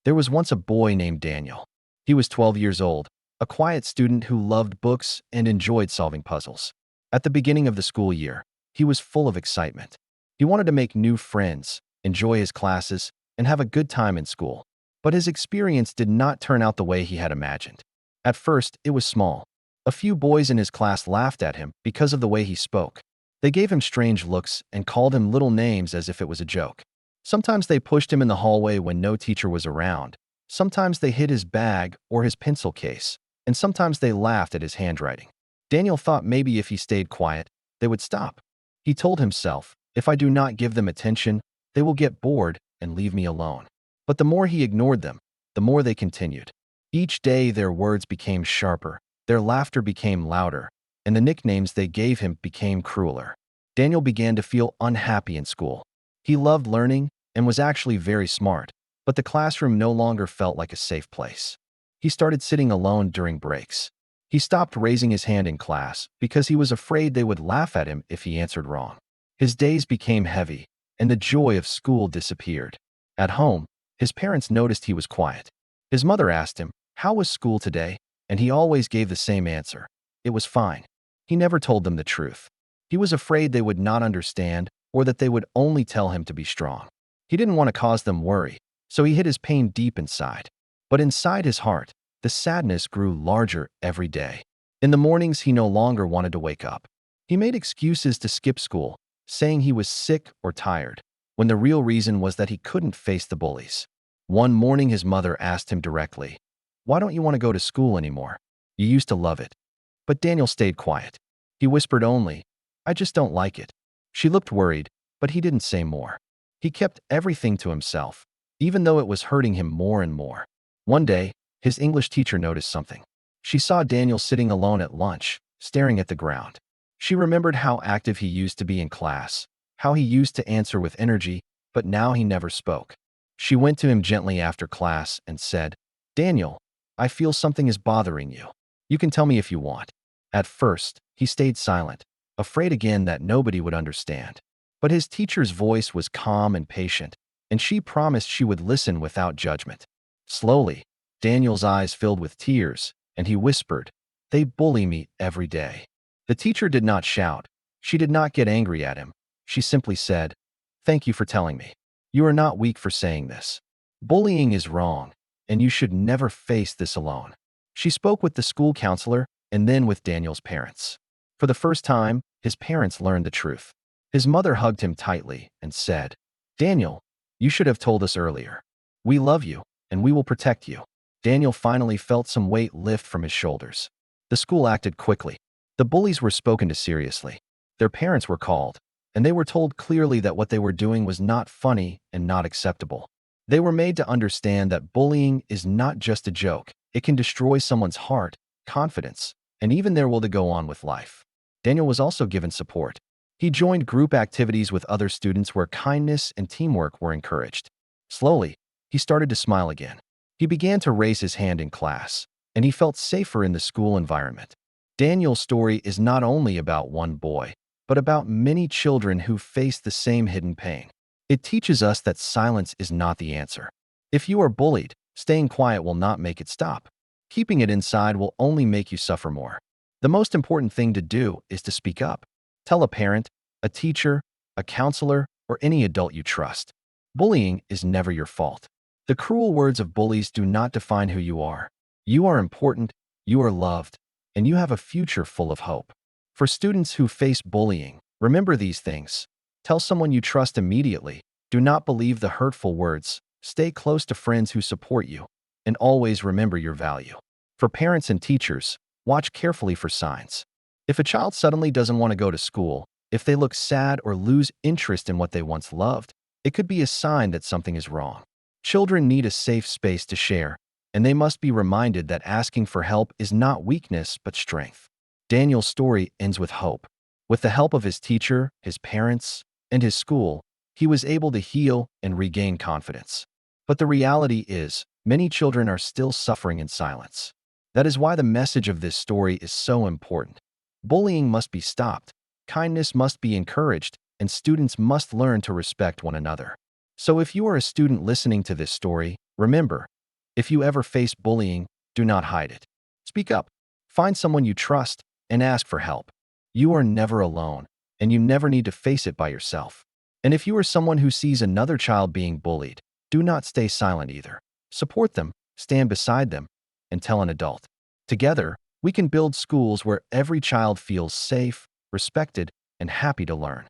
There was once a boy named Daniel. He was 12 years old, a quiet student who loved books and enjoyed solving puzzles. At the beginning of the school year, he was full of excitement. He wanted to make new friends, enjoy his classes, and have a good time in school. But his experience did not turn out the way he had imagined. At first, it was small. A few boys in his class laughed at him because of the way he spoke. They gave him strange looks and called him little names as if it was a joke. Sometimes they pushed him in the hallway when no teacher was around. Sometimes they hid his bag or his pencil case, and sometimes they laughed at his handwriting. Daniel thought maybe if he stayed quiet, they would stop. He told himself, if I do not give them attention, they will get bored and leave me alone. But the more he ignored them, the more they continued. Each day their words became sharper, their laughter became louder, and the nicknames they gave him became crueler. Daniel began to feel unhappy in school. He loved learning and was actually very smart, but the classroom no longer felt like a safe place. He started sitting alone during breaks. He stopped raising his hand in class because he was afraid they would laugh at him if he answered wrong. His days became heavy, and the joy of school disappeared. At home, his parents noticed he was quiet. His mother asked him, "How was school today?" And he always gave the same answer. It was fine. He never told them the truth. He was afraid they would not understand or that they would only tell him to be strong. He didn't want to cause them worry, so he hid his pain deep inside. But inside his heart, the sadness grew larger every day. In the mornings, he no longer wanted to wake up. He made excuses to skip school, saying he was sick or tired, when the real reason was that he couldn't face the bullies. One morning, his mother asked him directly, "Why don't you want to go to school anymore? You used to love it." But Daniel stayed quiet. He whispered only, "I just don't like it." She looked worried, but he didn't say more. He kept everything to himself, even though it was hurting him more and more. One day, his English teacher noticed something. She saw Daniel sitting alone at lunch, staring at the ground. She remembered how active he used to be in class, how he used to answer with energy, but now he never spoke. She went to him gently after class and said, "Daniel, I feel something is bothering you. You can tell me if you want." At first, he stayed silent, afraid again that nobody would understand. But his teacher's voice was calm and patient, and she promised she would listen without judgment. Slowly, Daniel's eyes filled with tears, and he whispered, "They bully me every day." The teacher did not shout. She did not get angry at him. She simply said, "Thank you for telling me. You are not weak for saying this. Bullying is wrong, and you should never face this alone." She spoke with the school counselor and then with Daniel's parents. For the first time, his parents learned the truth. His mother hugged him tightly and said, "Daniel, you should have told us earlier. We love you, and we will protect you." Daniel finally felt some weight lift from his shoulders. The school acted quickly. The bullies were spoken to seriously. Their parents were called, and they were told clearly that what they were doing was not funny and not acceptable. They were made to understand that bullying is not just a joke. It can destroy someone's heart, confidence, and even their will to go on with life. Daniel was also given support. He joined group activities with other students where kindness and teamwork were encouraged. Slowly, he started to smile again. He began to raise his hand in class, and he felt safer in the school environment. Daniel's story is not only about one boy, but about many children who face the same hidden pain. It teaches us that silence is not the answer. If you are bullied, staying quiet will not make it stop. Keeping it inside will only make you suffer more. The most important thing to do is to speak up. Tell a parent, a teacher, a counselor, or any adult you trust. Bullying is never your fault. The cruel words of bullies do not define who you are. You are important, you are loved, and you have a future full of hope. For students who face bullying, remember these things. Tell someone you trust immediately. Do not believe the hurtful words. Stay close to friends who support you. And always remember your value. For parents and teachers, watch carefully for signs. If a child suddenly doesn't want to go to school, if they look sad or lose interest in what they once loved, it could be a sign that something is wrong. Children need a safe space to share, and they must be reminded that asking for help is not weakness but strength. Daniel's story ends with hope. With the help of his teacher, his parents, and his school, he was able to heal and regain confidence. But the reality is, many children are still suffering in silence. That is why the message of this story is so important. Bullying must be stopped, kindness must be encouraged, and students must learn to respect one another. So if you are a student listening to this story, remember, If you ever face bullying, do not hide it. Speak up. Find someone you trust and ask for help. You are never alone, and you never need to face it by yourself. And if you are someone who sees another child being bullied, do not stay silent either. Support them, stand beside them, and tell an adult. Together, we can build schools where every child feels safe, respected, and happy to learn.